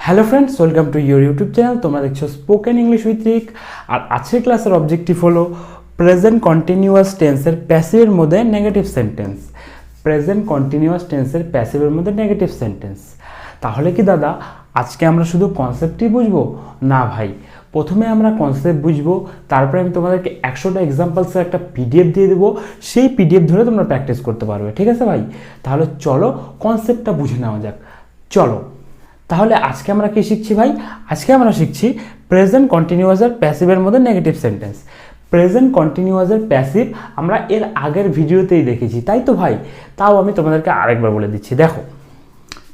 Hello friends, welcome to your YouTube channel. তোমরা দেখছো spoken English with রিক। আর আজকের ক্লাসের অবজেক্টিভ হলো প্রেজেন্ট কন্টিনিউয়াস টেন্সের প্যাসিভের মধ্যে নেগেটিভ সেন্টেন্স। প্রেজেন্ট কন্টিনিউয়াস টেন্সের প্যাসিভের মধ্যে নেগেটিভ সেন্টেন্স। তাহলে কি দাদা আজকে আমরা শুধু কনসেপ্টই বুঝবো? না ভাই, প্রথমে আমরা কনসেপ্ট বুঝবো, তারপরে আমি তোমাদেরকে 100টা এক্সাম্পলসের একটা পিডিএফ দিয়ে দেবো। সেই পিডিএফ ধরে তোমরা প্র্যাকটিস করতে পারবে, ঠিক আছে ভাই? তাহলে চলো কনসেপ্টটা বুঝে নেওয়া যাক। চলো তাহলে আজকে আমরা কি শিখছি ভাই? আজকে আমরা শিখছি প্রেজেন্ট কন্টিনিউয়াসের প্যাসিভের মধ্যে নেগেটিভ সেন্টেন্স। প্রেজেন্ট কন্টিনিউয়াসের প্যাসিভ আমরা এর আগের ভিডিওতেই দেখেছি, তাই তো ভাই? তাও আমি তোমাদেরকে আরেকবার বলে দিচ্ছি। দেখো,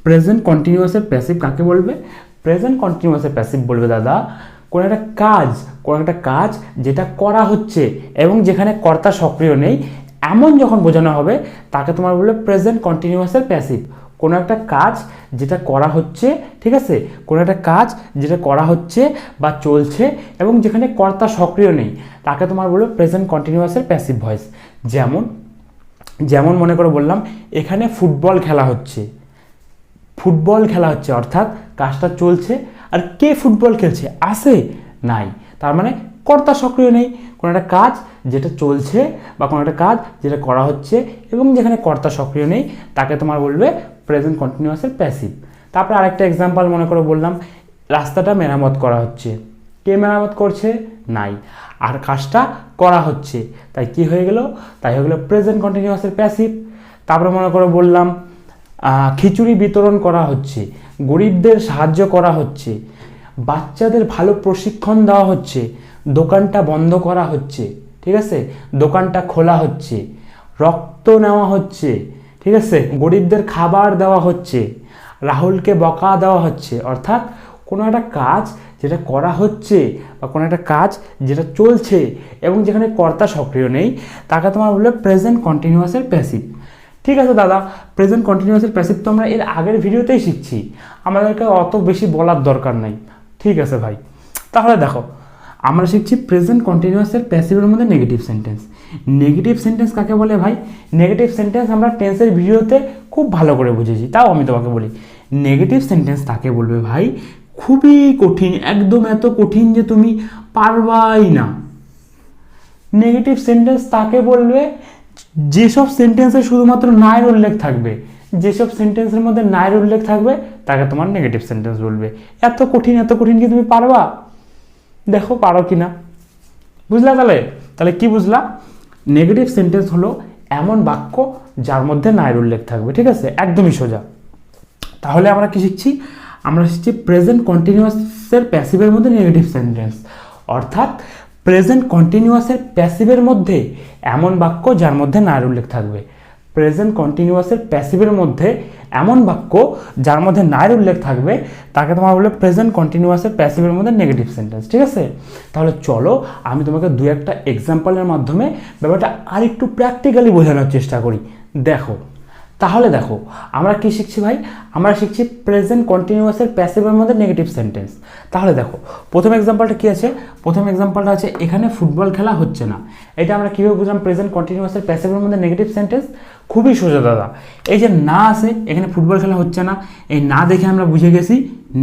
প্রেজেন্ট কন্টিনিউয়াসের প্যাসিভ কাকে বলবে? প্রেজেন্ট কন্টিনিউয়াসের প্যাসিভ বলবে দাদা কোনো একটা কাজ যেটা করা হচ্ছে এবং যেখানে কর্তা সক্রিয় নেই, এমন যখন বোঝানো হবে তাকে তোমার বলবে প্রেজেন্ট কন্টিনিউয়াসের প্যাসিভ। কোনো একটা কাজ যেটা করা হচ্ছে, ঠিক আছে, কোনো একটা কাজ যেটা করা হচ্ছে বা চলছে এবং যেখানে কর্তা সক্রিয় নেই, তাকে তোমার বলবে প্রেজেন্ট কন্টিনিউয়াসের প্যাসিভ ভয়েস। যেমন মনে করে বললাম এখানে ফুটবল খেলা হচ্ছে অর্থাৎ কাজটা চলছে। আর কে ফুটবল খেলছে? আছে? নাই। তার মানে কর্তা সক্রিয় নেই। কোনো একটা কাজ যেটা চলছে বা কোনো একটা কাজ যেটা করা হচ্ছে এবং যেখানে কর্তা সক্রিয় নেই, তাকে তোমার বলবে প্রেজেন্ট কন্টিনিউয়াসের প্যাসিভ। তারপরে আরেকটা এক্সাম্পল মনে করে বললাম রাস্তাটা মেরামত করা হচ্ছে। কে মেরামত করছে? নাই। আর কাজটা করা হচ্ছে, তাই কি হয়ে গেল? তাই হয়ে গেল প্রেজেন্ট কন্টিনিউয়াসের প্যাসিভ। তারপরে মনে করে বললাম খিচুড়ি বিতরণ করা হচ্ছে, গরিবদের সাহায্য করা হচ্ছে, বাচ্চাদের ভালো প্রশিক্ষণ দেওয়া হচ্ছে, দোকানটা বন্ধ করা হচ্ছে, ঠিক আছে, দোকানটা খোলা হচ্ছে, রক্ত নেওয়া হচ্ছে, ঠিক আছে, গরিবদের খাবার দেওয়া হচ্ছে, রাহুলকে বকা দেওয়া হচ্ছে। অর্থাৎ কোনো একটা কাজ যেটা করা হচ্ছে বা কোনো একটা কাজ যেটা চলছে এবং যেখানে কর্তা সক্রিয় নেই, তাকে তোমার বলবে প্রেজেন্ট কন্টিনিউয়াসের প্যাসিভ। ঠিক আছে দাদা, প্রেজেন্ট কন্টিনিউয়াসের প্যাসিভ তো আমরা এর আগের ভিডিওতেই শিখছি, আমাদেরকে অত বেশি বলার দরকার নাই। ঠিক আছে ভাই, তাহলে দেখো আমরা শিখছি প্রেজেন্ট কন্টিনিউয়াসের প্যাসিভের মধ্যে নেগেটিভ সেন্টেন্স। নেগেটিভ সেন্টেন্স কাকে বলে ভাই? নেগেটিভ সেন্টেন্স আমরা টেন্সের ভিডিওতে খুব ভালো করে বুঝেছি, তাও আমি তোমাকে বলি নেগেটিভ সেন্টেন্স তাকে বলবে ভাই খুবই কঠিন, একদম এত কঠিন যে তুমি পারবাই না। নেগেটিভ সেন্টেন্স তাকে বলবে যেসব সেন্টেন্সে শুধুমাত্র নায়ের উল্লেখ থাকবে, যেসব সেন্টেন্সের মধ্যে নায়ের উল্লেখ থাকবে তাকে তোমার নেগেটিভ সেন্টেন্স বলবে। এত কঠিন কি তুমি পারবা? দেখো পারো কি না, বুঝলা? তাহলে কি বুঝলা? নেগেটিভ সেন্টেন্স হলো এমন বাক্য যার মধ্যে নায়ের উল্লেখ থাকবে, ঠিক আছে, একদমই সোজা। তাহলে আমরা কি শিখছি? আমরা শিখছি প্রেজেন্ট কন্টিনিউয়াসের প্যাসিভের মধ্যে নেগেটিভ সেন্টেন্স, অর্থাৎ প্রেজেন্ট কন্টিনিউয়াসের প্যাসিভের মধ্যে এমন বাক্য যার মধ্যে নায়ের উল্লেখ থাকবে। প্রেজেন্ট কন্টিনিউয়াসের প্যাসিভের মধ্যে এমন বাক্য যার মধ্যে নায়ের উল্লেখ থাকবে তাকে তোমার বলে প্রেজেন্ট কন্টিনিউয়াসের প্যাসিভের মধ্যে নেগেটিভ সেন্টেন্স, ঠিক আছে? তাহলে চলো আমি তোমাকে দু একটা এক্সাম্পলের মাধ্যমে ব্যাপারটা আরেকটু প্র্যাকটিক্যালি বোঝানোর চেষ্টা করি। তাহলে দেখো আমরা কি শিখছি ভাই? আমরা শিখছি প্রেজেন্ট কন্টিনিউয়াসের প্যাসিভের মধ্যে নেগেটিভ সেন্টেন্স। তাহলে দেখো প্রথম এক্সাম্পলটা কি আছে? প্রথম এক্সাম্পলটা আছে এখানে ফুটবল খেলা হচ্ছে না। এটা আমরা কীভাবে বুঝলাম প্রেজেন্ট কন্টিনিউয়াসের প্যাসিভের মধ্যে নেগেটিভ সেন্টেন্স? খুবই সোজা দাদা, এই যে না আছে এখানে ফুটবল খেলা হচ্ছে না, এই না দেখে আমরা বুঝে গেছি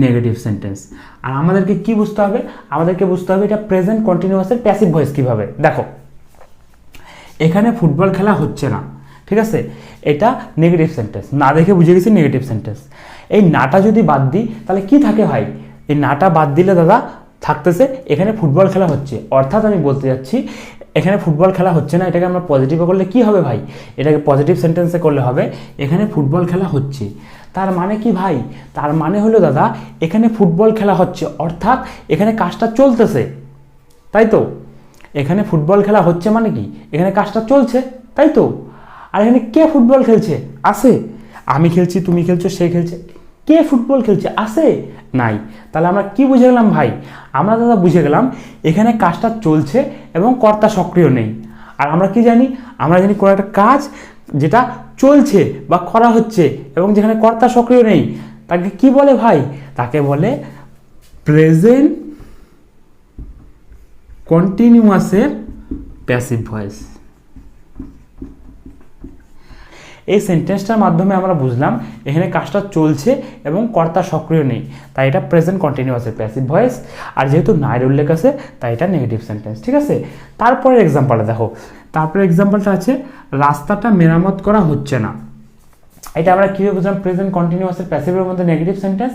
নেগেটিভ সেন্টেন্স। আর আমাদেরকে কি বুঝতে হবে? আমাদেরকে বুঝতে হবে এটা প্রেজেন্ট কন্টিনিউয়াসের প্যাসিভ ভয়েস কীভাবে। দেখো এখানে ফুটবল খেলা হচ্ছে না, ঠিক আছে, এটা নেগেটিভ সেন্টেন্স, না দেখে বুঝে গেছি নেগেটিভ সেন্টেন্স। এই নাটা যদি বাদ দিই তাহলে কি থাকে ভাই? এই নাটা বাদ দিলে দাদা থাকতেছে এখানে ফুটবল খেলা হচ্ছে। অর্থাৎ আমি বলতে যাচ্ছি এখানে ফুটবল খেলা হচ্ছে না, এটাকে আমরা পজিটিভে করলে কি হবে ভাই? এটাকে পজিটিভ সেন্টেন্সে করলে হবে এখানে ফুটবল খেলা হচ্ছে। তার মানে কি ভাই? তার মানে হলো দাদা এখানে ফুটবল খেলা হচ্ছে, অর্থাৎ এখানে কাজটা চলতেছে, তাই তো? এখানে ফুটবল খেলা হচ্ছে মানে কি? এখানে কাজটা চলছে, তাই তো? আর এখানে কে ফুটবল খেলছে? আছে। আমি খেলছি, তুমি খেলছো, সে খেলছে। কে ফুটবল খেলছে? আছে? নাই। তাহলে আমরা কি বুঝে গেলাম ভাই? আমরা দাদা বুঝে গেলাম এখানে কাজটা চলছে এবং কর্তা সক্রিয় নেই। আর আমরা কি জানি? আমরা জানি কোনো একটা কাজ যেটা চলছে বা করা হচ্ছে এবং যেখানে কর্তা সক্রিয় নেই তাকে কি বলে ভাই? তাকে বলে প্রেজেন্ট কন্টিনিউয়াসের প্যাসিভ ভয়েস। এই সেন্টেন্সটার মাধ্যমে আমরা বুঝলাম এখানে কাজটা চলছে এবং কর্তা সক্রিয় নেই, তাই এটা প্রেজেন্ট কন্টিনিউয়াসের প্যাসিভ ভয়েস। আর যেহেতু নাইর উল্লেখ আছে তাই এটা নেগেটিভ সেন্টেন্স। ঠিক আছে, তারপরে এক্সাম্পলটা দেখো। তারপরে এক্সাম্পলটা আছে রাস্তাটা মেরামত করা হচ্ছে না। এটা আমরা কীভাবে বুঝলাম প্রেজেন্ট কন্টিনিউয়াসের প্যাসিভের মধ্যে নেগেটিভ সেন্টেন্স?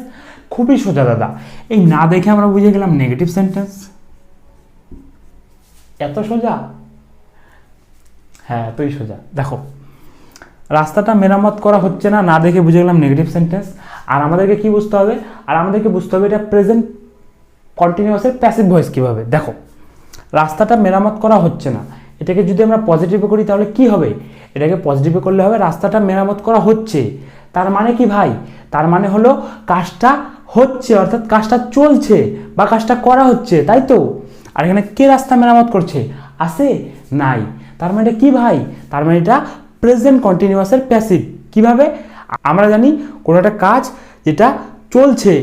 খুবই সোজা দাদা, এই না দেখে আমরা বুঝে গেলাম নেগেটিভ সেন্টেন্স। এত সোজা? হ্যাঁ, এতই সোজা। দেখো, রাস্তাটা মেরামত করা হচ্ছে না, না দেখে বুঝে গেলাম নেগেটিভ সেন্টেন্স। আর আমাদেরকে কি বুঝতে হবে? আর আমাদেরকে বুঝতে হবে এটা প্রেজেন্ট কন্টিনিউয়াসের প্যাসিভ ভয়েস কীভাবে। দেখো, রাস্তাটা মেরামত করা হচ্ছে না, এটাকে যদি আমরা পজিটিভে করি তাহলে কি হবে? এটাকে পজিটিভে করলে হবে রাস্তাটা মেরামত করা হচ্ছে। তার মানে কি ভাই? তার মানে হলো কাজটা হচ্ছে, অর্থাৎ কাজটা চলছে বা কাজটা করা হচ্ছে, তাই তো? আর এখানে কে রাস্তা মেরামত করছে? আছে? নাই। তার মানে এটা কি ভাই? তার মানে এটা প্রেজেন্ট কন্টিনিউয়াসের প্যাসিভ। কিভাবে? আমরা জানি কোনো একটা কাজ যেটা চলছে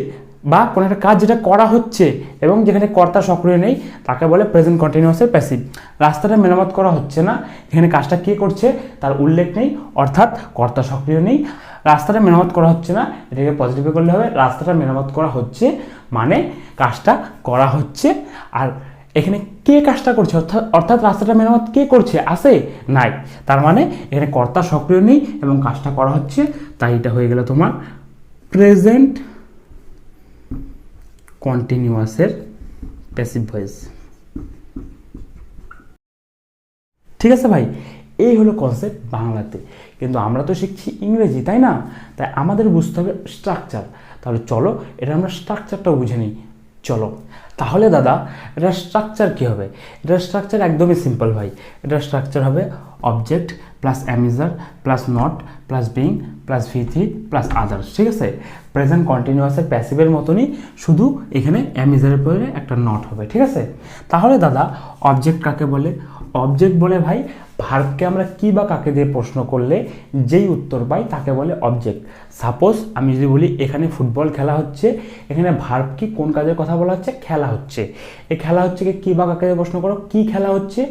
বা কোনো একটা কাজ যেটা করা হচ্ছে এবং যেখানে কর্তা সক্রিয় নেই তাকে বলে প্রেজেন্ট কন্টিনিউয়াসের প্যাসিভ। রাস্তাটা মেরামত করা হচ্ছে না, এখানে কাজটা কে করছে তার উল্লেখ নেই, অর্থাৎ কর্তা সক্রিয় নেই। রাস্তাটা মেরামত করা হচ্ছে না, এটাকে পজিটিভে করলে হবে রাস্তাটা মেরামত করা হচ্ছে, মানে কাজটা করা হচ্ছে। আর এখানে কে কাজটা করছে, অর্থাৎ রাস্তাটা মেরামত কে করছে? আছে? নাই। তার মানে এখানে কর্তা সক্রিয় নেই এবং কাজটা করা হচ্ছে, তাই এটা হয়ে গেল তোমার প্রেজেন্ট কন্টিনিউয়াসের প্যাসিভ ভয়েস। ঠিক আছে ভাই, এই হলো কনসেপ্ট বাংলাতে, কিন্তু আমরা তো শিখছি ইংরেজি, তাই না? তাই আমাদের বুঝতে হবে স্ট্রাকচার। তাহলে চলো এটা আমরা স্ট্রাকচারটাও বুঝে নিই। চলো তাহলে দাদা, এটার স্ট্রাকচার কী হবে? এটার স্ট্রাকচার একদমই সিম্পল ভাই। এটার স্ট্রাকচার হবে object plus am is are plus not plus being plus V3 plus others. ঠিক আছে, প্রেজেন্ট কন্টিনিউয়াসের প্যাসিভের মতনই, শুধু এখানে অ্যামিজারের পরে একটা নট হবে। ঠিক আছে, তাহলে দাদা অবজেক্ট কাকে বলে? অবজেক্ট বলে ভাই ভার্বকে আমরা কি বা কাকে দিয়ে প্রশ্ন করলে যেই উত্তর পাই তাকে বলে অবজেক্ট। সাপোজ আমি যদি বলি এখানে ফুটবল খেলা হচ্ছে, এখানে ভার্ব কি, কোন কাজের কথা বলা হচ্ছে? খেলা হচ্ছে। এই খেলা হচ্ছে কি বা কাকে দিয়ে প্রশ্ন করো, কি খেলা হচ্ছে?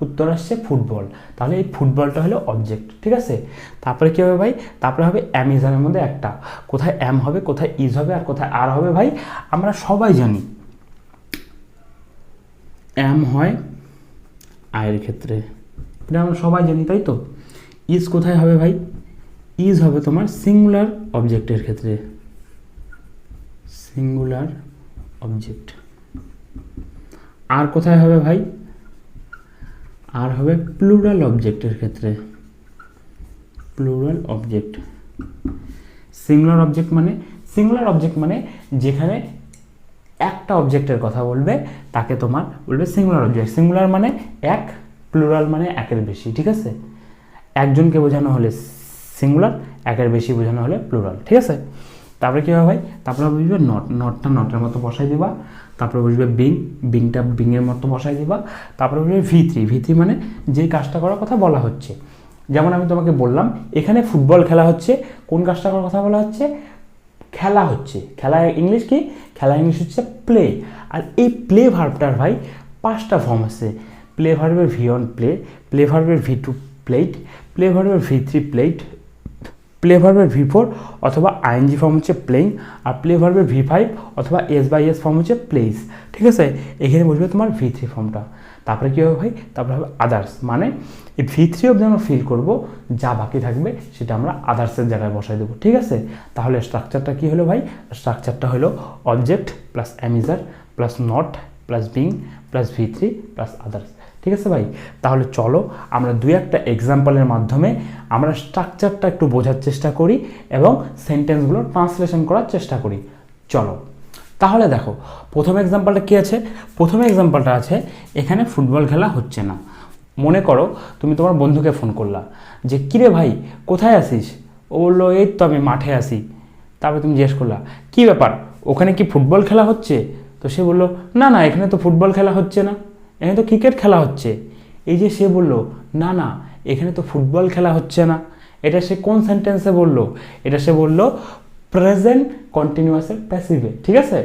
উত্তর আসছে ফুটবল। তাহলে এই ফুটবলটা হলো অবজেক্ট। ঠিক আছে, তারপরে কী হবে ভাই? তারপরে হবে অ্যামিজারের মধ্যে একটা, কোথায় অ্যাম হবে, কোথায় ইজ হবে আর কোথায় আর হবে ভাই আমরা সবাই জানি। অ্যাম হয় আয়ের ক্ষেত্রে, এটা আমরা সবাই জানি, তাই তো? ইজ কোথায় হবে ভাই? ইজ হবে তোমার সিঙ্গুলার অবজেক্টের ক্ষেত্রে, সিঙ্গুলার অবজেক্ট। আর কোথায় হবে ভাই? আর হবে প্লুরাল অবজেক্টের ক্ষেত্রে, প্লুরাল অবজেক্ট। সিঙ্গুলার অবজেক্ট মানে যেখানে একটা অবজেক্টের কথা বলবে তাকে তোমার বলবে সিঙ্গুলার অবজেক্ট। সিঙ্গুলার মানে এক, প্লুরাল মানে একের বেশি। ঠিক আছে, একজনকে বোঝানো হলে সিঙ্গুলার, একের বেশি বোঝানো হলে প্লুরাল। ঠিক আছে, তারপরে কী হবে ভাই? তারপরে বুঝবে নট, নটটা নটের মতো বসাই দিবা। তারপরে বুঝবে বিং, বিংটা বিংয়ের মতো বসাই দিবা। তারপরে বুঝবে V3 মানে যেই কাজটা করার কথা বলা হচ্ছে। যেমন আমি তোমাকে বললাম এখানে ফুটবল খেলা হচ্ছে, কোন কাজটা করার কথা বলা হচ্ছে? খেলা হচ্ছে। খেলা ইংলিশ কি? খেলা ইংলিশ হচ্ছে প্লে। আর এই প্লে ভার্বটার ভাই 5টা ফর্ম আছে। প্লে ভার্বের V1 প্লে, প্লে ভার্বের V2 প্লেট, প্লে ভার্বের V3 প্লেট, প্লে ভার্বের V4 অথবা আইএনজি ফর্ম হচ্ছে প্লেইং, আর প্লে ভার্বের V5 অথবা S/S ফর্ম হচ্ছে প্লেস। ঠিক আছে, এখানে বুঝবে তোমার V3 ফর্মটা। তারপরে কী হবে ভাই? তারপরে হবে আদার্স, মানে এই V3 অবধি আমরা ফিল করবো, যা বাকি থাকবে সেটা আমরা আদার্সের জায়গায় বসাই দেবো। ঠিক আছে, তাহলে স্ট্রাকচারটা কী হলো ভাই? স্ট্রাকচারটা হলো object plus am is are plus not plus being plus V3 plus others. ঠিক আছে ভাই, তাহলে চলো আমরা 2-1টা এক্সাম্পলের মাধ্যমে আমরা স্ট্রাকচারটা একটু বোঝার চেষ্টা করি এবং সেন্টেন্সগুলো ট্রান্সলেশন করার চেষ্টা করি। চলো তাহলে দেখো, প্রথম এক্সাম্পলটা কী আছে? প্রথম এক্সাম্পলটা আছে এখানে ফুটবল খেলা হচ্ছে না। মনে করো তুমি তোমার বন্ধুকে ফোন করলা যে কিরে ভাই কোথায় আসিস? ও বললো এই তো আমি মাঠে আসি। তারপরে তুমি জিজ্ঞেস করলা কী ব্যাপার, ওখানে কি ফুটবল খেলা হচ্ছে? তো সে বললো না না, এখানে তো ফুটবল খেলা হচ্ছে না, এখানে তো ক্রিকেট খেলা হচ্ছে। এই যে সে বললো না না এখানে তো ফুটবল খেলা হচ্ছে না, এটা সে কোন সেন্টেন্সে বললো? এটা সে বললো প্রেজেন্ট কন্টিনিউয়াসের প্যাসিভে। ঠিক আছে,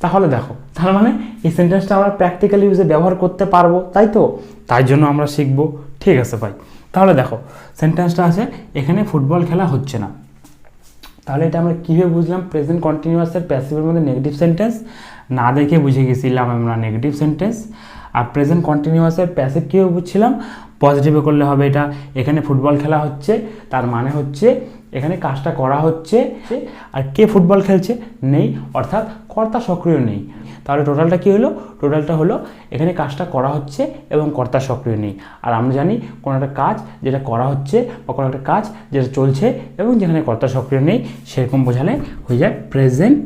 তাহলে দেখো, তার মানে এই সেন্টেন্সটা আমরা প্র্যাকটিক্যাল ইউজে ব্যবহার করতে পারবো, তাই তো? তাই জন্য আমরা শিখবো। ঠিক আছে ভাই, তাহলে দেখো সেন্টেন্সটা আছে এখানে ফুটবল খেলা হচ্ছে না, তাহলে এটা আমরা কীভাবে বুঝলাম প্রেজেন্ট কন্টিনিউয়াসের প্যাসিভের মধ্যে নেগেটিভ সেন্টেন্স, না দেখে বুঝে গেছিলাম আমরা নেগেটিভ সেন্টেন্স। আর প্রেজেন্ট কন্টিনিউয়াসের প্যাসিভ কীভাবে বুঝছিলাম, পজিটিভে করলে হবে এটা এখানে ফুটবল খেলা হচ্ছে, তার মানে হচ্ছে এখানে কাজটা করা হচ্ছে, আর কে ফুটবল খেলছে নেই, অর্থাৎ কর্তা সক্রিয় নেই। তাহলে টোটালটা কী হলো, টোটালটা হলো এখানে কাজটা করা হচ্ছে এবং কর্তা সক্রিয় নেই। আর আমরা জানি কোনো একটা কাজ যেটা করা হচ্ছে বা কোনো একটা কাজ যেটা চলছে এবং যেখানে কর্তা সক্রিয় নেই সেরকম বোঝালে হয়ে যায় প্রেজেন্ট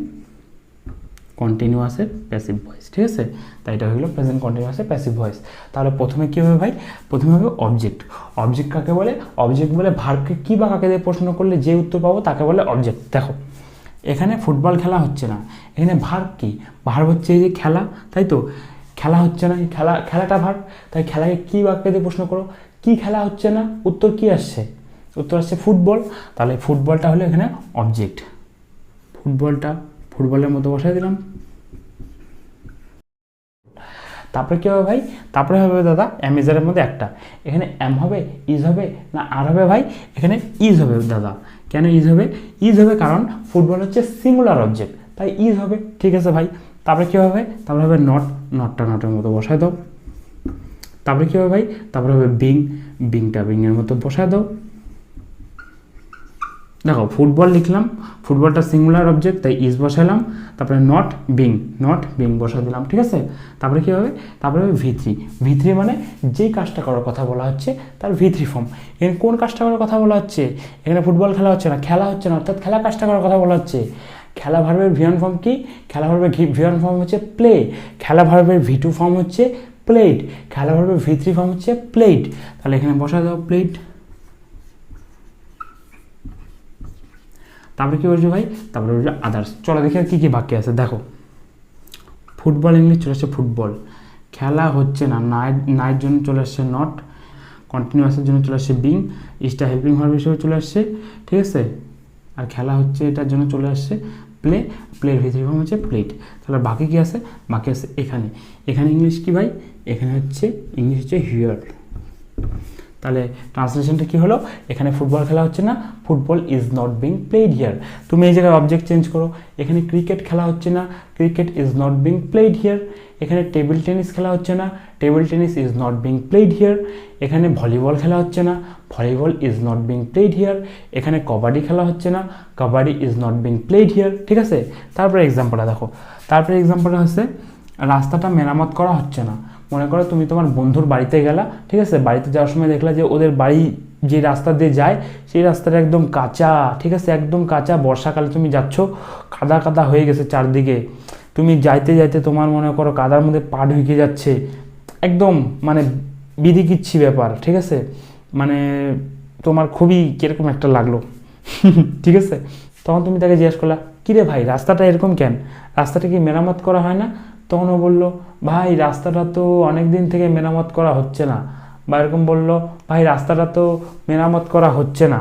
কন্টিনিউয়াসের প্যাসিভ ভয়েস। ঠিক আছে, তাই এটা হলো প্রেজেন্ট কন্টিনিউয়াসের প্যাসিভ ভয়েস। তাহলে প্রথমে কী হবে ভাই, প্রথমে হবে অবজেক্ট। অবজেক্ট কাকে বলে, অবজেক্ট বলে ভার্বকে কী বা কাকে দিয়ে প্রশ্ন করলে যে উত্তর পাবো তাকে বলে অবজেক্ট। দেখো এখানে ফুটবল খেলা হচ্ছে না, এখানে ভার্ব কি, ভার্ব হচ্ছে এই যে খেলা, তাই তো খেলা হচ্ছে না, খেলাটা ভার্ব, তাই খেলাকে কী বাক্যে দিয়ে প্রশ্ন করো, কি খেলা হচ্ছে না, উত্তর কি আসছে, উত্তর আসছে ফুটবল। তাহলে ফুটবলটা হলো এখানে অবজেক্ট, ফুটবলটা ফুটবলের মতো বসাই দিলাম। তারপরে কী হবে ভাই, তারপরে হবে দাদা অ্যামেজারের মধ্যে একটা, এখানে অ্যাম হবে, ইজ হবে না আর হবে ভাই, এখানে ইজ হবে দাদা। কেন ইজ হবে, ইজ হবে কারণ ফুটবল হচ্ছে সিঙ্গুলার অবজেক্ট, তাই ইজ হবে। ঠিক আছে ভাই, তারপরে কী হবে, তারপরে হবে নট, নটটা নটের মতো বসায় দাও। তারপরে কী হবে ভাই, তারপরে হবে বিং, বিংটা বিংয়ের মতো বসায় দাও। দেখো ফুটবল লিখলাম, ফুটবলটা সিঙ্গুলার অবজেক্ট তাই ইজ বসালাম, তারপরে নট বিং বসা দিলাম। ঠিক আছে, তারপরে কী হবে, তারপরে হবে ভি3, ভি3 মানে যেই কাজটা করার কথা বলা হচ্ছে তার ভি3 ফর্ম। এখানে কোন কাজটা করার কথা বলা হচ্ছে, এখানে ফুটবল খেলা হচ্ছে না, খেলা হচ্ছে না, অর্থাৎ খেলা কাজটা করার কথা বলা হচ্ছে। খেলা ভার্বের ভি1 ফর্ম কি, খেলা ভার্বের ভি1 ফর্ম হচ্ছে প্লে, খেলা ভার্বের ভি2 ফর্ম হচ্ছে প্লেড, খেলা ভার্বের ভি3 ফর্ম হচ্ছে প্লেড। তাহলে এখানে বসা দাও প্লেড। তারপরে কী বলছো ভাই, তারপরে বলছো আদার্স। চলো দেখে কী কী বাক্য আছে। দেখো ফুটবল ইংলিশ চলে আসছে ফুটবল, খেলা হচ্ছে না নাইয়ের জন্য চলে আসছে নট, কন্টিনিউয়াসের জন্য চলে আসছে বিং, ইজটা হেল্পিং ভার্ব হিসেবে চলে আসছে। ঠিক আছে, আর খেলা হচ্ছে এটার জন্য চলে আসছে প্লে, প্লের ভিতরে ফর্ম হচ্ছে প্লেট। তাহলে বাকি কী আছে, বাকি আছে এখানে, এখানে ইংলিশ কী ভাই, এখানে হচ্ছে ইংলিশ হচ্ছে হিয়ার। তাহলে ট্রান্সলেশনটা কী হলো, এখানে ফুটবল খেলা হচ্ছে না, football is not being played here. তুমি এই জায়গায় অবজেক্ট চেঞ্জ করো, এখানে ক্রিকেট খেলা হচ্ছে না, cricket is not being played here. এখানে টেবিল টেনিস খেলা হচ্ছে না, table tennis is not being played here. এখানে ভলিবল খেলা হচ্ছে না, volleyball is not being played here. এখানে কবাডি খেলা হচ্ছে না, kabaddi is not being played here. ঠিক আছে, তারপরে এক্সাম্পলটা দেখো, তারপরে এক্সাম্পলটা হচ্ছে রাস্তাটা মেরামত করা হচ্ছে না। মনে করো তুমি তোমার বন্ধুর বাড়িতে গেলা, ঠিক আছে, বাড়িতে যাওয়ার সময় দেখলা যে ওদের বাড়ি যে রাস্তা দিয়ে যায় সেই রাস্তাটা একদম কাঁচা। ঠিক আছে, একদম কাঁচা, বর্ষাকালে তুমি যাচ্ছ, কাদা কাদা হয়ে গেছে চারদিকে, তুমি যাইতে যাইতে তোমার মনে করো কাদার মধ্যে পা ঢুকে যাচ্ছে, একদম মানে বিধিকিচ্ছি ব্যাপার। ঠিক আছে, মানে তোমার খুবই কীরকম একটা লাগলো। ঠিক আছে, তখন তুমি তাকে জিজ্ঞেস করলা, কিরে ভাই রাস্তাটা এরকম কেন, রাস্তাটা কি মেরামত করা হয় না? তখন ও বললো, ভাই রাস্তাটা তো অনেক দিন থেকে মেরামত করা হচ্ছে না, বা এরকম বললো, ভাই রাস্তাটা তো মেরামত করা হচ্ছে না।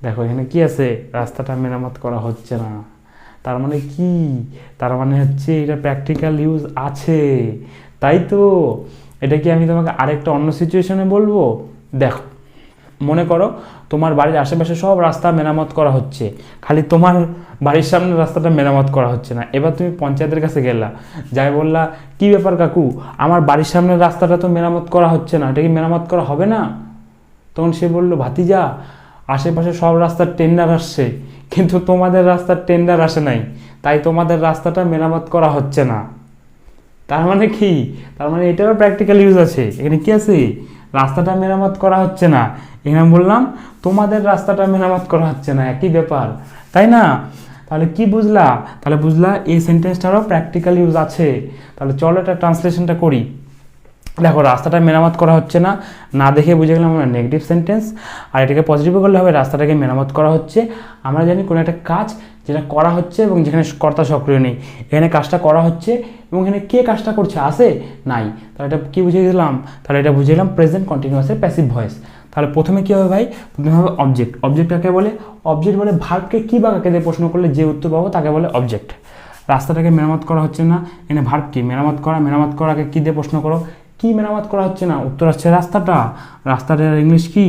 দেখো এখানে কি আছে, রাস্তাটা মেরামত করা হচ্ছে না, তার মানে কি, তার মানে হচ্ছে এটা প্র্যাকটিক্যাল ইউজ আছে, তাই তো। এটা কি আমি তোমাকে আরেকটা অন্য সিচুয়েশনে বলবো? দেখো মনে করো তোমার বাড়ির আশেপাশে সব রাস্তা মেরামত করা হচ্ছে, খালি তোমার বাড়ির সামনে রাস্তাটা মেরামত করা হচ্ছে না। এবার তুমি পঞ্চায়েতের কাছে গেলা, যাই বললা, কি ব্যাপার কাকু, আমার বাড়ির সামনের রাস্তাটা তো মেরামত করা হচ্ছে না, এটা কি মেরামত করা হবে না? তখন সে বললো, ভাতিজা আশেপাশে সব রাস্তার টেন্ডার আসছে, কিন্তু তোমাদের রাস্তার টেন্ডার আসে নাই, তাই তোমাদের রাস্তাটা মেরামত করা হচ্ছে না। তার মানে কি, তার মানে এটারও প্র্যাকটিক্যাল ইউজ আছে। এখানে কি আছে, রাস্তাটা মেরামত করা হচ্ছে না, এখানে বললাম তোমাদের রাস্তাটা মেরামত করা হচ্ছে না, একই ব্যাপার, তাই না? তাহলে কি বুঝলা, তাহলে বুঝলা এই সেন্টেন্সটারও প্র্যাকটিক্যাল ইউজ আছে। তাহলে চলো এটা ট্রান্সলেশনটা করি। দেখো রাস্তাটা মেরামত করা হচ্ছে না, না দেখে বুঝে গেলাম আমরা নেগেটিভ সেন্টেন্স, আর এটাকে পজিটিভ করলে হবে রাস্তাটাকে মেরামত করা হচ্ছে। আমরা জানি কোনো একটা কাজ যেটা করা হচ্ছে এবং যেখানে কর্তা সক্রিয় নেই, এখানে কাজটা করা হচ্ছে এবং এখানে কে কাজটা করছে, আছে নাই, তাহলে এটা কি বুঝে গেলাম, তাহলে এটা বুঝে গেলাম প্রেজেন্ট কন্টিনিউয়াসের প্যাসিভ ভয়েস। তাহলে প্রথমে কী হবে ভাই, প্রথমে হবে অবজেক্ট। অবজেক্ট কাকে বলে, অবজেক্ট বলে ভার্বকে কী বা কাকে দিয়ে প্রশ্ন করলে যে উত্তর পাবো তাকে বলে অবজেক্ট। রাস্তাটাকে মেরামত করা হচ্ছে না, এখানে ভার্ব কি, মেরামত করা, মেরামত করাকে কী দিয়ে প্রশ্ন করো, কি মেরামত করা হচ্ছে না? উত্তর হচ্ছে রাস্তাটা। রাস্তাটার ইংলিশ কি?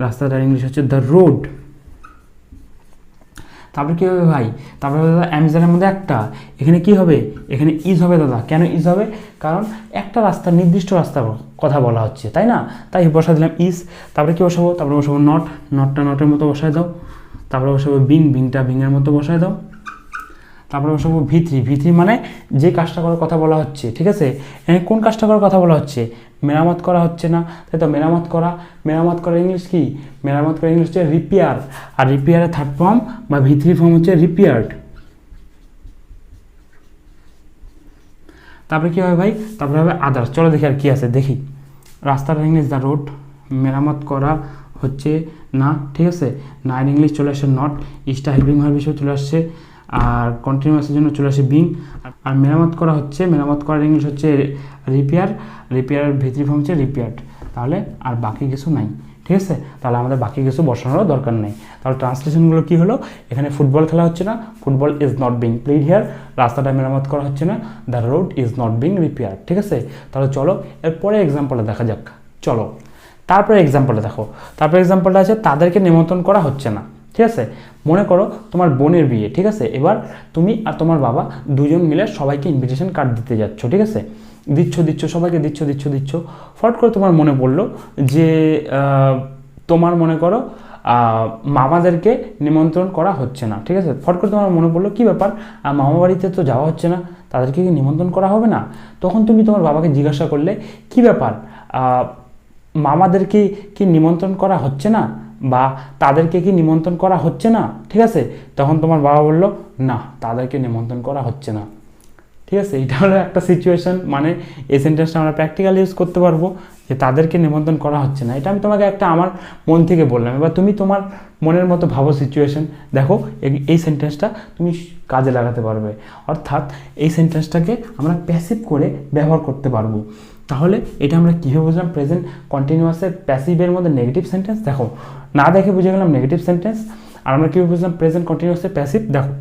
রাস্তাটার ইংলিশ হচ্ছে দ্য রোড। তারপরে কী হবে ভাই? তারপরে দাদা অ্যামেজনের মধ্যে একটা, এখানে কি হবে? এখানে ইজ হবে দাদা। কেন ইজ হবে? কারণ একটা রাস্তা, নির্দিষ্ট রাস্তার কথা বলা হচ্ছে, তাই না? তাই বসা দিলাম ইজ। তারপরে কি বসাবো? তারপরে বসাবো নট, নটটা নটের মতো বসায় দাও। তারপরে বসাবো বিং, বিংটা বিংয়ের মতো বসায় দাও। তারপরে বসাবো ভি3, ভি3 মানে যে কাজটা করার কথা বলা হচ্ছে, ঠিক আছে? এখানে কোন কাজটা করার কথা বলা হচ্ছে? মেরামত করা হচ্ছে না, তাই তো? মেরামত করা, মেরামত করার ইংলিশ কি? মেরামত করার ইংলিশ হচ্ছে রিপেয়ার। আর রিপেয়ারের থার্ড ফর্ম বা ভি3 ফর্ম হচ্ছে রিপেয়ার্ড। তারপরে কী হবে ভাই? তারপরে হবে আদার্স। চলো দেখি আর কী আছে, দেখি। রাস্তার ইংলিশ দ্য রোড, মেরামত করা হচ্ছে না, ঠিক আছে? না এর ইংলিশ চলে আসছে নট, ইজটা হেল্পিং ভার্ব হিসেবে চলে আসছে, আর কন্টিনিউয়াসের জন্য চলে আসে বিং। আর মেরামত করা হচ্ছে, মেরামত করার ইংলিশ হচ্ছে রিপেয়ার, রিপেয়ার ভি3 ফর্ম হচ্ছে রিপেয়ার্ড। তাহলে আর বাকি কিছু নাই, ঠিক আছে? তাহলে আমাদের বাকি কিছু বসানোরও দরকার নেই। তাহলে ট্রান্সলেশনগুলো কী হলো? এখানে ফুটবল খেলা হচ্ছে না, football is not being played here. রাস্তাটা মেরামত করা হচ্ছে না, the road is not being repair, ঠিক আছে? তাহলে চলো এরপরে এক্সাম্পলটা দেখা যাক। চলো তারপরে এক্সাম্পলটা দেখো। তারপরে এক্সাম্পলটা আছে তাদেরকে নিমন্ত্রণ করা হচ্ছে না, ঠিক আছে? মনে করো তোমার বোনের বিয়ে, ঠিক আছে? এবার তুমি আর তোমার বাবা দুজন মিলে সবাইকে ইনভিটেশন কার্ড দিতে যাচ্ছ, ঠিক আছে? দিচ্ছ সবাইকে দিচ্ছ। ফট করে তোমার মনে পড়লো যে তোমার মনে করো মামাদেরকে নিমন্ত্রণ করা হচ্ছে না, ঠিক আছে? ফট করে তোমার মনে পড়লো, কী ব্যাপার, মামা বাড়িতে তো যাওয়া হচ্ছে না, তাদেরকে কি নিমন্ত্রণ করা হবে না? তখন তুমি তোমার বাবাকে জিজ্ঞাসা করলে, কী ব্যাপার, মামাদেরকে কি নিমন্ত্রণ করা হচ্ছে না, বা তাদেরকে কি নিমন্ত্রণ করা হচ্ছে না, ঠিক আছে? তখন তোমার বাবা বললো, না তাদেরকে নিমন্ত্রণ করা হচ্ছে না, ঠিক আছে? এটা হলো একটা সিচুয়েশন, মানে এই সেন্টেন্সটা আমরা প্র্যাকটিক্যালি ইউজ করতে পারবো যে তাদেরকে নিমন্ত্রণ করা হচ্ছে না। এটা আমি তোমাকে একটা আমার মন থেকে বললাম, এবার তুমি তোমার মনের মতো ভাবো সিচুয়েশন। দেখো এই সেন্টেন্সটা তুমি কাজে লাগাতে পারবে, অর্থাৎ এই সেন্টেন্সটাকে আমরা প্যাসিভ করে ব্যবহার করতে পারবো। তাহলে এটা আমরা কীভাবে বুঝলাম? প্রেজেন্ট কন্টিনিউয়াসের প্যাসিভের মধ্যে নেগেটিভ সেন্টেন্স। দেখো না দেখে বুঝে গেলাম নেগেটিভ সেন্টেন্স। আর আমরা কীভাবে বুঝলাম প্রেজেন্ট কন্টিনিউয়াসের প্যাসিভ? দেখো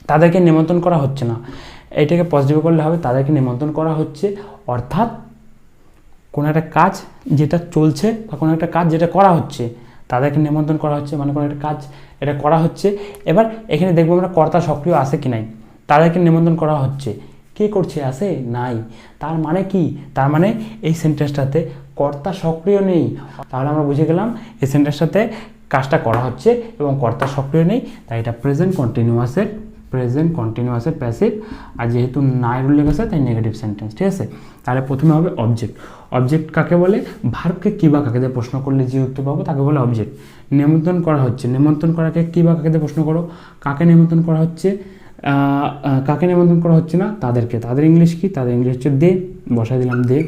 তাদেরকে নিমন্ত্রণ করা হচ্ছে না, এটাকে পজিটিভ করলে হবে তাদেরকে নিমন্ত্রণ করা হচ্ছে, অর্থাৎ কোনো একটা কাজ যেটা চলছে বা কোনো একটা কাজ যেটা করা হচ্ছে তাদেরকে নিমন্ত্রণ করা হচ্ছে, মানে কোনো একটা কাজ এটা করা হচ্ছে। এবার এখানে দেখবো আমরা কর্তা সক্রিয় আছে কি নাই, তাদেরকে নিমন্ত্রণ করা হচ্ছে, কে করছে, আছে নাই। তার মানে কি? তার মানে এই সেন্টেন্সটাতে কর্তা সক্রিয় নেই। তাহলে আমরা বুঝে গেলাম এই সেন্টেন্সটাতে কাজটা করা হচ্ছে এবং কর্তা সক্রিয় নেই, তাই এটা প্রেজেন্ট কন্টিনিউয়াসের প্যাসিভ। আর যেহেতু নাই উল্লেখ আছে তাই নেগেটিভ সেন্টেন্স, ঠিক আছে? তাহলে প্রথমে হবে অবজেক্ট। অবজেক্ট কাকে বলে? ভার্বকে কী বা কাকে দিয়ে প্রশ্ন করলে যে উত্তর পাবো তাকে বলে অবজেক্ট। নিমন্ত্রণ করা হচ্ছে, নিমন্ত্রণ করাকে কী বা কাকে দিয়ে প্রশ্ন করো, কাকে নিমন্ত্রণ করা হচ্ছে, কাকে নিমন্ত্রণ করা হচ্ছে না, তাদেরকে। তাদের ইংলিশ কি? তাদের ইংলিশ হচ্ছে দে, বসাই দিলাম দে।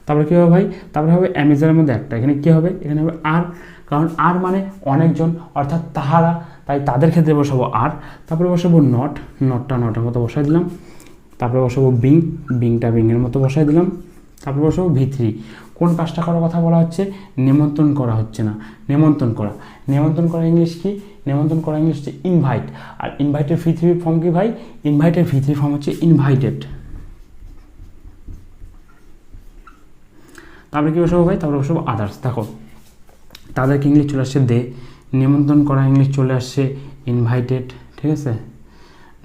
তারপরে কী হবে ভাই? তারপরে হবে অ্যামেজনের মধ্যে একটা, এখানে কী হবে? এখানে হবে আর, কারণ আর মানে অনেকজন, অর্থাৎ তাহারা, তাই তাদের ক্ষেত্রে বসাবো আর। তারপরে বসাবো নট, নটটা নটের মতো বসাই দিলাম। তারপরে বসাবো বিং, বিংটা বিংয়ের মতো বসাই দিলাম। তারপরে বসাবো ভি3, কোন কাজটা করার কথা বলা হচ্ছে? নিমন্ত্রণ করা হচ্ছে না, নিমন্ত্রণ করা। নিমন্ত্রণ করা ইংলিশ কি? নিমন্ত্রণ করা ইংলিশ হচ্ছে ইনভাইট। আর ইনভাইটের ভি3 ফর্ম কি ভাই? ইনভাইটের ভি3 ফর্ম হচ্ছে ইনভাইটেড। তারপরে কী বসাবো ভাই? তারপরে বসাবো আদার্স। দেখো তাদেরকে ইংলিশ চলে আসছে দে, নিমন্ত্রণ করা ইংলিশ চলে আসছে ইনভাইটেড, ঠিক আছে?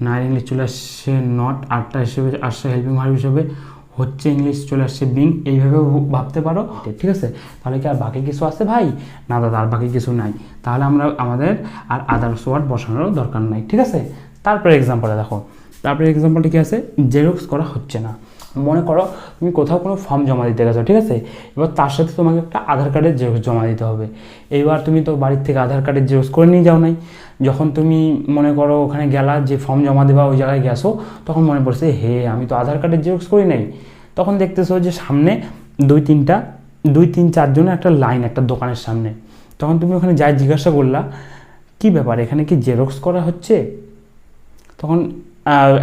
নার ইংলিশ চলে আসছে নট, আটটা হিসেবে আসছে হেল্পিং ভার্ব হিসেবে, হচ্ছে ইংলিশ চলে আসছে বিং। এইভাবে ভাবতে পারো, ঠিক আছে? তাহলে কি আর বাকি কিছু আছে ভাই? না দাদা আর বাকি কিছু নাই। তাহলে আমাদের আর আদার্স ওয়ার্ড বসানোর দরকার নাই, ঠিক আছে? তারপরে এক্সাম্পলটা দেখো। তারপরে এক্সাম্পলটা কি আছে? জেরক্স করা হচ্ছে না। মনে করো তুমি কোথাও কোনো ফর্ম জমা দিতে গেছো, ঠিক আছে? এবার তার সাথে তোমাকে একটা আধার কার্ডের জেরক্স জমা দিতে হবে। এইবার তুমি তো বাড়ির থেকে আধার কার্ডের জেরক্স করে নিয়ে যাও নাই। যখন তুমি মনে করো ওখানে গেলা, যে ফর্ম জমা দেবা ওই জায়গায় গেছো, তখন মনে পড়ছে হে আমি তো আধার কার্ডের জেরক্স করি নাই। তখন দেখতেছো যে সামনে দুই তিন চারজনের একটা লাইন একটা দোকানের সামনে। তখন তুমি ওখানে যাই জিজ্ঞাসা করলা, কি ব্যাপার এখানে কি জেরক্স করা হচ্ছে? তখন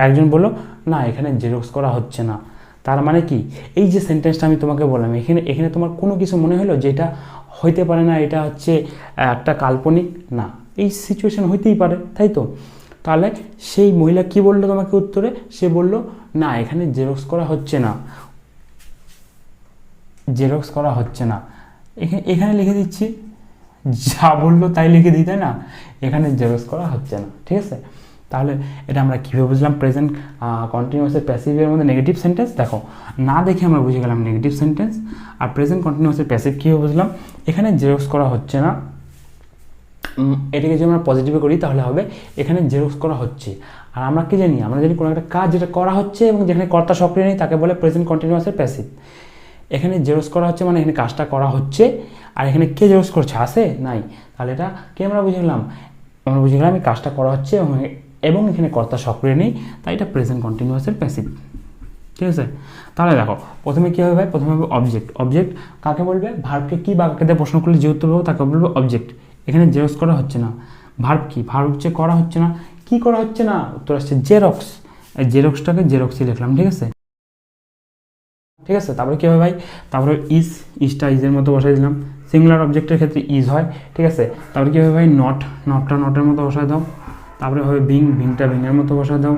একজন বললো না এখানে জেরক্স করা হচ্ছে না। তার মানে কি? এই যে সেন্টেন্সটা আমি তোমাকে বললাম, এখানে তোমার কোনো কিছু মনে হলো যে এটা হইতে পারে না, এটা হচ্ছে একটা কাল্পনিক? না, এই সিচুয়েশন হইতেই পারে, তাই তো? তাহলে সেই মহিলা কি বললো তোমাকে উত্তরে? সে বলল না এখানে জেরক্স করা হচ্ছে না। জেরক্স করা হচ্ছে না, এখানে লিখে দিচ্ছি, যা বললো তাই লিখে দিই, তাই না? এখানে জেরক্স করা হচ্ছে না, ঠিক আছে? তাহলে এটা আমরা কীভাবে বুঝলাম প্রেজেন্ট কন্টিনিউয়াসের প্যাসিভের মধ্যে নেগেটিভ সেন্টেন্স? দেখো, না দেখে আমরা বুঝে গেলাম নেগেটিভ সেন্টেন্স। আর প্রেজেন্ট কন্টিনিউয়াসের প্যাসিভ কীভাবে বুঝলাম? এখানে জেরক্স করা হচ্ছে না, এটাকে যদি আমরা পজিটিভে করি তাহলে হবে এখানে জেরক্স করা হচ্ছে। আর আমরা কি জানি? আমরা জানি কোনো একটা কাজ যেটা করা হচ্ছে এবং যেখানে কর্তা সক্রিয় নেই তাকে বলে প্রেজেন্ট কন্টিনিউয়াসের প্যাসিভ। এখানে জেরক্স করা হচ্ছে মানে এখানে কাজটা করা হচ্ছে, আর এখানে কে জেরক্স করছে? আছে? নাই। তাহলে এটা কে আমরা বুঝে গেলাম? আমরা বুঝে গেলাম এই কাজটা করা হচ্ছে এবং এখানে কর্তা সক্রিয় নেই, তাই এটা প্রেজেন্ট কন্টিনিউয়াসের প্যাসিভ, ঠিক আছে? তাহলে দেখো, প্রথমে কী হবে ভাই? প্রথমে হবে অবজেক্ট। অবজেক্ট কাকে বলবে? ভার্বকে কি বা কাকে দিয়ে প্রশ্ন করলে যে উত্তর পাবো তাকে বলবে অবজেক্ট। এখানে জেরক্স করা হচ্ছে না, ভার্ব কি? ভার্ব হচ্ছে করা হচ্ছে না। কি করা হচ্ছে না? উত্তর আসছে জেরক্স। এই জেরক্সটাকে জেরক্সই লিখলাম, ঠিক আছে? ঠিক আছে, তারপরে কী হবে ভাই? তারপরে ইজটা ইজের মতো বসাই দিলাম, সিঙ্গুলার অবজেক্টের ক্ষেত্রে ইজ হয়, ঠিক আছে? তারপরে কী হবে ভাই? নটটা নটের মতো বসায় দাও। তারপরে হবে বিংটা বিংয়ের মতো বসায় দাও।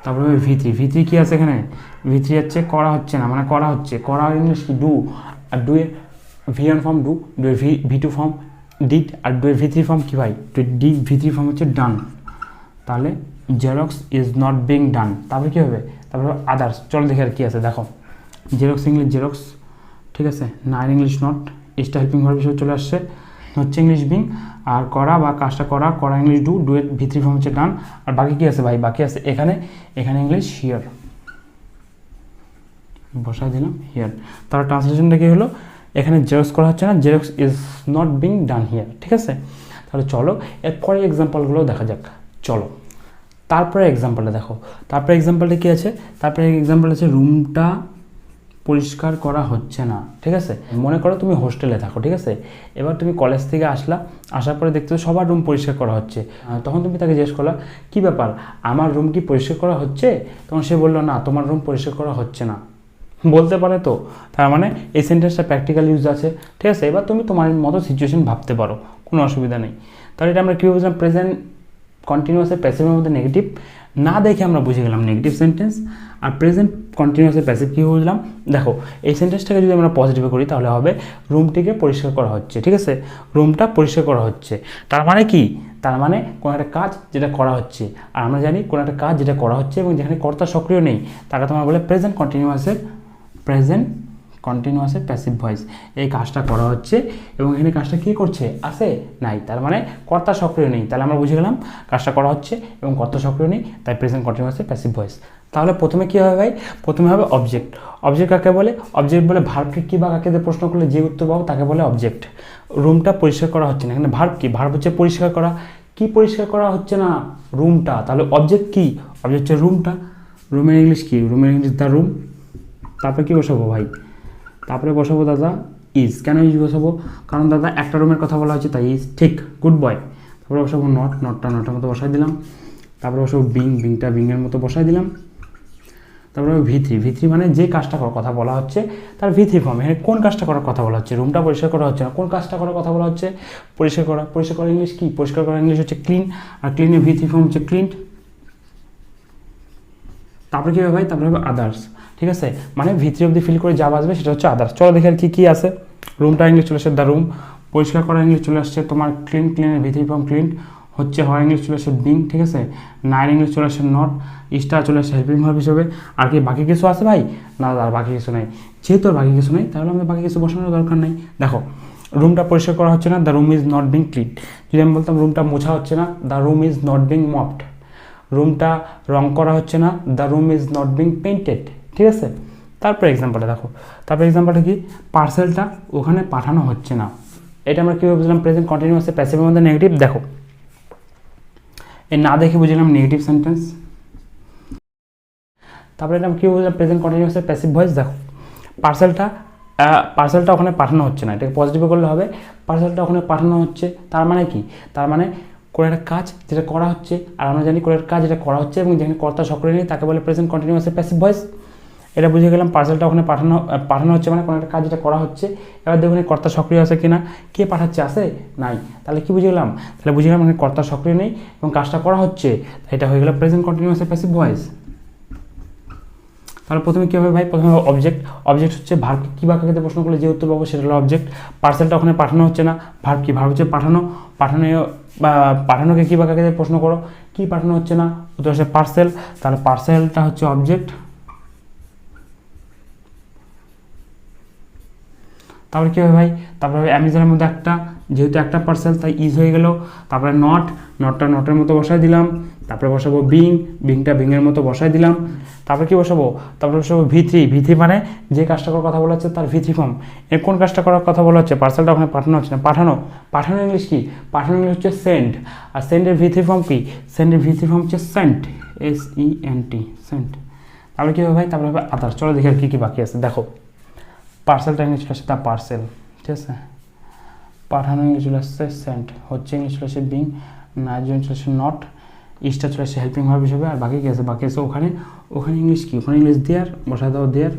তারপরে হবে ভি3 কী আছে এখানে? ভি3 হচ্ছে করা হচ্ছে না, মানে করা হচ্ছে। করা ইংলিশ কি? ডু। আর ডু এর ভি1 ফর্ম ডু, ডু এর ভি2 ফর্ম ডিড, আর ডু এর ভি3 ফর্ম কি ভাই? ভি3 ফর্ম হচ্ছে ডান। তাহলে xerox is not being done. তারপরে কী হবে? তারপরে আদার্স। চলো দেখে আর কী আছে, দেখো। জেরক্স ইংলিশ জেরক্স, ঠিক আছে? নাইন ইংলিশ নট, এসটা হেল্পিং ভার্ব হিসেবে চলে আসছে, হচ্ছে ইংলিশ বিং। আর করা বা কাজটা করা ইংলিশ ডু, ডু এর ভি3 ফর্ম হচ্ছে ডান। আর বাকি কী আছে ভাই? বাকি আছে এখানে ইংলিশ হিয়ার, বসাই দিলাম হিয়ার। তার ট্রান্সলেশনটা কী হলো? এখানে জেরক্স করা হচ্ছে না, xerox is not being done here, ঠিক আছে? তাহলে চলো এরপরে এক্সাম্পলগুলো দেখা যাক। চলো তারপরে এক্সাম্পলটা দেখো। তারপরে এক্সাম্পলটা কী আছে? তারপরে এক্সাম্পল আছে রুমটা পরিষ্কার করা হচ্ছে না, ঠিক আছে? মনে করো তুমি হোস্টেলে থাকো, ঠিক আছে? এবার তুমি কলেজ থেকে আসার পরে দেখতে সবার রুম পরিষ্কার করা হচ্ছে। তখন তুমি তাকে জিজ্ঞেস করলা, কী ব্যাপার, আমার রুম কি পরিষ্কার করা হচ্ছে? তখন সে বললো, না, তোমার রুম পরিষ্কার করা হচ্ছে না। বলতে পারে তো, তার মানে এই সেন্টেন্সটা প্র্যাকটিক্যাল ইউজ আছে, ঠিক আছে? এবার তুমি তোমার মতো সিচুয়েশন ভাবতে পারো, কোনো অসুবিধা নেই। তাহলে এটা আমরা কী বুঝলাম? প্রেজেন্ট কন্টিনিউয়াসের প্যাসিভের মধ্যে নেগেটিভ, না দেখে আমরা বুঝে গেলাম নেগেটিভ সেন্টেন্স। আর প্রেজেন্ট কন্টিনিউয়াসের প্যাসিভ কী বুঝলাম? দেখো, এই সেন্টেন্সটাকে যদি আমরা পজিটিভে করি তাহলে হবে রুমটিকে পরিষ্কার করা হচ্ছে, ঠিক আছে? রুমটা পরিষ্কার করা হচ্ছে, তার মানে কি? তার মানে কোনো একটা কাজ যেটা করা হচ্ছে। আর আমরা জানি কোনো একটা কাজ যেটা করা হচ্ছে এবং যেখানে কর্তা সক্রিয় নেই তাকে তোমরা বলে প্রেজেন্ট কন্টিনিউয়াসের প্যাসিভ ভয়েস। এই কাজটা করা হচ্ছে এবং এখানে কাজটা কী করছে? আছে? নাই। তার মানে কর্তা সক্রিয় নেই। তাহলে আমরা বুঝে গেলাম কাজটা করা হচ্ছে এবং কর্তা সক্রিয় নেই, তাই প্রেজেন্ট কন্টিনিউয়াসের প্যাসিভ ভয়েস। তাহলে প্রথমে কী হবে ভাই? প্রথমে হবে অবজেক্ট। অবজেক্ট কাকে বলে? অবজেক্ট বলে ভার্বকে কী বা কাকে প্রশ্ন করলে যে উত্তর পাবো তাকে বলে অবজেক্ট। রুমটা পরিষ্কার করা হচ্ছে না, এখানে ভার্ব কি? ভার্ব হচ্ছে পরিষ্কার করা। কি পরিষ্কার করা হচ্ছে না? রুমটা। তাহলে অবজেক্ট কি? অবজেক্ট হচ্ছে রুমটা। রুমের ইংলিশ কি? রুমের ইংলিশ দ্য রুম। তারপরে কী বসাবো ভাই? তারপরে বসাবো দাদা ইজ। কেন ইজ বসাবো? কারণ দাদা একটা রুমের কথা বলা হচ্ছে তাই ইজ, ঠিক, গুড বয়। তারপরে বসাবো নটটা নটের মতো বসাই দিলাম। তারপরে বসাবো বিংটা বিংয়ের মতো বসাই দিলাম। তারপরে ভি3 মানে যে কাজটা করার কথা বলা হচ্ছে তার ভি3 ফর্ম। এখানে কোন কাজটা করার কথা বলা হচ্ছে? রুমটা পরিষ্কার করা হচ্ছে না, কোন কাজটা করার কথা বলা হচ্ছে? পরিষ্কার করা। পরিষ্কার করা ইংলিশ কি? পরিষ্কার করা ইংলিশ হচ্ছে ক্লিন, আর ক্লিনের ভি3 ফর্ম হচ্ছে ক্লিনড। তারপরে কী হবে ভাই? তারপরে হবে আদার্স, ঠিক আছে? মানে ভি3 অবধি ফিল করে যা বাজবে সেটা হচ্ছে আদার্স। চলো দেখে আর কী আছে। রুমটা ইংলিশ চলে আসছে দ্য রুম, পরিষ্কার করা ইংলিশ চলে আসছে তোমার ক্লিনের ভি3 ফর্ম ক্লিন, হচ্ছে হয় ইংলিশ চলে আসছে বিং, ঠিক আছে? নাইন ইংলিশ চলে আসছে নট, ইস্টা চলে আসছে হেল্পিং ভার্ব হিসেবে। আর কি বাকি কিছু আছে ভাই? না, আর বাকি কিছু নেই। যেহেতু আর বাকি কিছু নেই তাহলে আমাদের বাকি কিছু বসানোর দরকার নেই। দেখো, রুমটা পরিষ্কার করা হচ্ছে না, the room is not being clean. যদি আমি বলতাম রুমটা মোছা হচ্ছে না, the room is not being mopped. রুমটা রং করা হচ্ছে না, the room is not being painted, ঠিক আছে? তারপরে এক্সাম্পলটা দেখো। তারপরে এক্সাম্পলটা কি? পার্সেলটা ওখানে পাঠানো হচ্ছে না। এটা আমরা কীভাবে বুঝলাম? প্রেজেন্ট কন্টিনিউয়াসের প্যাসিভের মধ্যে নেগেটিভ। দেখো, না দেখে বুঝলাম নেগেটিভ সেন্টেন্স। তারপরে এটা কী বুঝলাম? প্রেজেন্ট কন্টিনিউয়াসের প্যাসিভ ভয়েস। দেখো, পার্সেলটা ওখানে পাঠানো হচ্ছে না, এটাকে পজিটিভে করলে হবে পার্সেলটা ওখানে পাঠানো হচ্ছে। তার মানে কি? তার মানে কোনো একটা কাজ যেটা করা হচ্ছে, আর আমরা জানি কোনো একটা কাজ যেটা করা হচ্ছে এবং যেখানে কর্তা সক্রিয় নেই তাকে বলে প্রেজেন্ট কন্টিনিউয়াসের প্যাসিভ ভয়েস। এটা বুঝে গেলাম পার্সেলটা ওখানে পাঠানো হচ্ছে মানে কোনো একটা কাজ যেটা করা হচ্ছে। এবার দেখুন কর্তা সক্রিয় আছে কিনা, কে পাঠাচ্ছে? আছে? নাই। তাহলে কি বুঝে গেলাম? তাহলে বুঝে গেলাম এখানে কর্তা সক্রিয় নেই এবং কাজটা করা হচ্ছে, এটা হয়ে গেল প্রেজেন্ট কন্টিনিউয়াসের প্যাসিভ ভয়েস। তাহলে প্রথমে কী হবে ভাই, প্রথমে অবজেক্ট। অবজেক্ট হচ্ছে ভার্বকে কী বাক্যে প্রশ্ন করলে যে উত্তর পাবো সেটা হলো অবজেক্ট। পার্সেলটা ওখানে পাঠানো হচ্ছে না, ভার্ব কি, ভার্ব হচ্ছে পাঠানো। বা পাঠানোকে কী বাক্যে প্রশ্ন করো, কি পাঠানো হচ্ছে না, উত্তর হচ্ছে পার্সেল। তাহলে পার্সেলটা হচ্ছে অবজেক্ট। তারপরে কী হবে ভাই, তারপরে অ্যামাজনের মধ্যে একটা, যেহেতু একটা পার্সেল তাই ইজ হয়ে গেল। তারপরে নটটা নটের মতো বসাই দিলাম। তারপরে বসাবো বিংটা বিংয়ের মতো বসাই দিলাম। তারপরে কি বসাবো, তারপরে বসাবো V3 মানে যে কাজটা করার কথা বলা হচ্ছে তার V3 ফর্ম। এর কোন কাজটা করার কথা বলা হচ্ছে, পার্সেলটা ওখানে পাঠানো হচ্ছে না, পাঠানো ইংলিশ কি, পাঠানো ইংলিশ হচ্ছে সেন্ড। আর সেন্ডের V3 ফর্ম কি, সেন্ডের V3 ফর্ম হচ্ছে সেন্ট, SENT, সেন্ট। তারপরে কী হবে ভাই, তারপরে হবে আদার। চলো দেখি আর কী কী বাকি আছে। দেখো, পার্সেলটা ইংলিশ চলে আসছে দ্য পার্সেল, ঠিক আছে। পাঠানো ইংলিশ চলে আসছে সেন্ট, হচ্ছে ইংলিশ চলে আসছে বিং, নাইজেরিয়ান চলে আসছে নট, ইস্টটা চলে আসছে হেল্পিং ভার্ব হিসেবে। আর বাকি কী আছে, বাকি আছে ওখানে ইংলিশ কি, ওখানে ইংলিশ দেয়ার, বসায় দাও দেয়ার,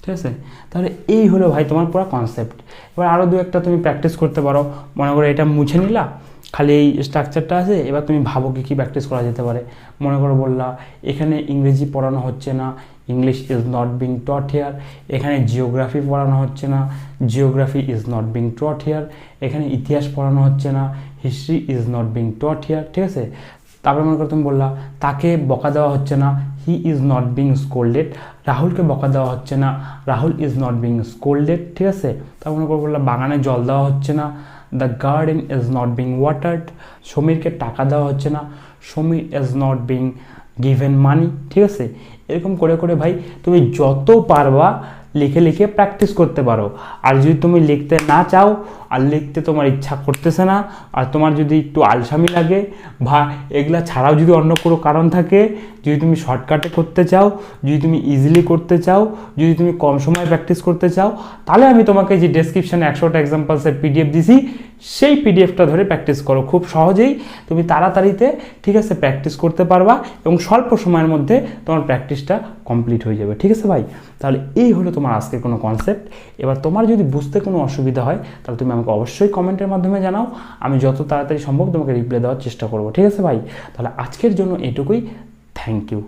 ঠিক আছে। তাহলে এই হলো ভাই তোমার পুরো কনসেপ্ট। এবার আরও দু একটা তুমি প্র্যাকটিস করতে পারো। মনে করো এটা মুছে নিলা, খালি এই স্ট্রাকচারটা আছে, এবার তুমি ভাবো কী প্র্যাকটিস করা যেতে পারে। মনে করো বললা এখানে ইংরেজি পড়ানো হচ্ছে না, English is not being taught here. এখানে জিওগ্রাফি পড়ানো হচ্ছে না, geography is not being taught here. এখানে ইতিহাস পড়ানো হচ্ছে না, history is not being taught here, ঠিক আছে। তারপরে মনে করো তুমি বললা তাকে বকা দেওয়া হচ্ছে না, he is not being scolded. রাহুলকে বকা দেওয়া হচ্ছে না, Rahul is not being scolded, ঠিক আছে। তারপর মনে করো বললা বাগানে জল দেওয়া হচ্ছে না, the garden is not being watered. সমীরকে টাকা দেওয়া হচ্ছে না, Samir is not being given money, ঠিক আছে। এরকম করে করে ভাই তুমি যত পারবা লিখে লিখে প্র্যাকটিস করতে পারো। আর যদি তুমি লিখতে না চাও, আর লিখতে তোমার ইচ্ছা করতেছে না, আর তোমার যদি একটু আলসামি লাগে বা এগুলা ছাড়াও যদি অন্য কোনো কারণ থাকে, যদি তুমি শর্টকাটে করতে চাও, যদি তুমি ইজিলি করতে চাও, যদি তুমি কম সময়ে প্র্যাকটিস করতে চাও, তাহলে আমি তোমাকে যে ডেসক্রিপশানে 100টা এক্সাম্পলসের PDF দিছি, সেই PDFটা ধরে প্র্যাকটিস করো। খুব সহজেই তুমি তাড়াতাড়িতে, ঠিক আছে, প্র্যাকটিস করতে পারবা এবং স্বল্প সময়ের মধ্যে তোমার প্র্যাকটিসটা কমপ্লিট হয়ে যাবে, ঠিক আছে ভাই। তাহলে এই হলো তোমার আজকের কোনো কনসেপ্ট। এবার তোমার যদি বুঝতে কোনো অসুবিধা হয় তাহলে তুমি আমাকে অবশ্যই কমেন্টের মাধ্যমে জানাও, আমি যত তাড়াতাড়ি সম্ভব তোমাকে রিপ্লাই দেওয়ার চেষ্টা করবো, ঠিক আছে ভাই। তাহলে আজকের জন্য এটুকুই, থ্যাংক ইউ।